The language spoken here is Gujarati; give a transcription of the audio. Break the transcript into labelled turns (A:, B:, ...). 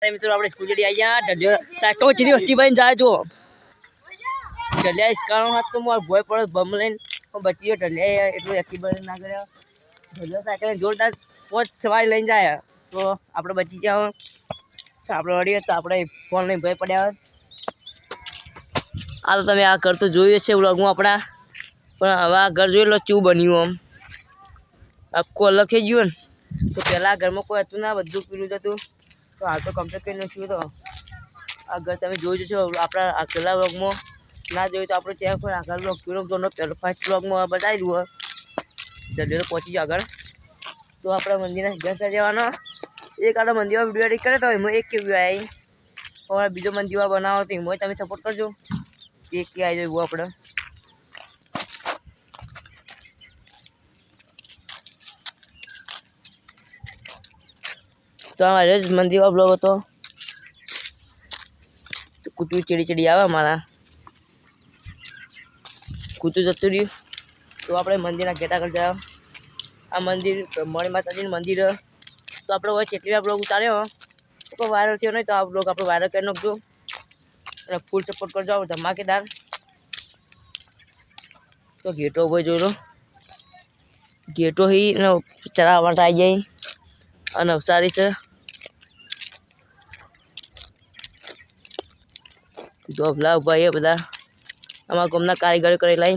A: મિત્રો આપણે સ્કૂલ જડી આવ્યા ઢડિયો સાકો ચીરી વસ્તી ભાઈ જાય જો ઢડિયા ઇસકાનો હાથ તો માર ભોય પડે બમ લઈને બચીયો ઢડિયા એટલું એક્ટિબલ ના કર્યો ઢડિયો સાયકલ જોરદાર પોચ સવારી લઈને જાય તો આપણે બચી જાવ તો આપણે વળીએ તો આપણે ફોન લઈને ભય પડ્યા આ તો તમે આ ઘર તો જોયું છે વ્લોગમાં આપણા પણ હવે આ ઘર જોઈ લો ચેવું બન્યું આમ આખું અલગ થઈ ગયું ને તો પહેલાં આ ઘરમાં કોઈ હતું ના બધું પીલું હતું તો હાલ તો કમ્પ્લીટ કરી નાખ્યું તો આ ઘર તમે જોઈ જશો આપણા આ પહેલા વ્લોગમાં ના જોયું તો આપણે ચેક પર આગળ વ્લોગ પીળો જોનો પહેલો ફર્સ્ટ વ્લોગમાં બતાવી દઉં જલ્દી તો પહોંચી જાવ આગળ તો આપણા મંદિરના ઘર જવાનો એક આટલો મંદિરમાં વિડીયો એડિટ કરે તો એમાં એક કે વ્યૂ આવી હવે બીજો મંદિરમાં બનાવો તો એમાં તમે સપોર્ટ કરજો એક કે આવી જાય આપણે તો અમારે જ મંદિરમાં બ્લોગ હતો તો કૂતરું ચડી આવે અમારા કૂતરું જતું રહ્યું તો આપણે મંદિરના ગેટ આગળ જાવ આ મંદિર મણી માતાજીનું મંદિર તો આપણે હોય જેટલી વાર બ્લોગ ઉતાર્યો તો વાયરલ થયો નહીં તો આ બ્લોગ આપણે વાયરલ કરી નાખજો અને ફૂલ સપોર્ટ કરજો ધમાકેદાર તો ગેટો ઉપર જોઈ લો ગેટો હી ને ચરાવવા માટે આવી જાય અને નવસારી છે જો ભલા ઉભા એ બધા અમારા ગામના કારીગરો કરેલા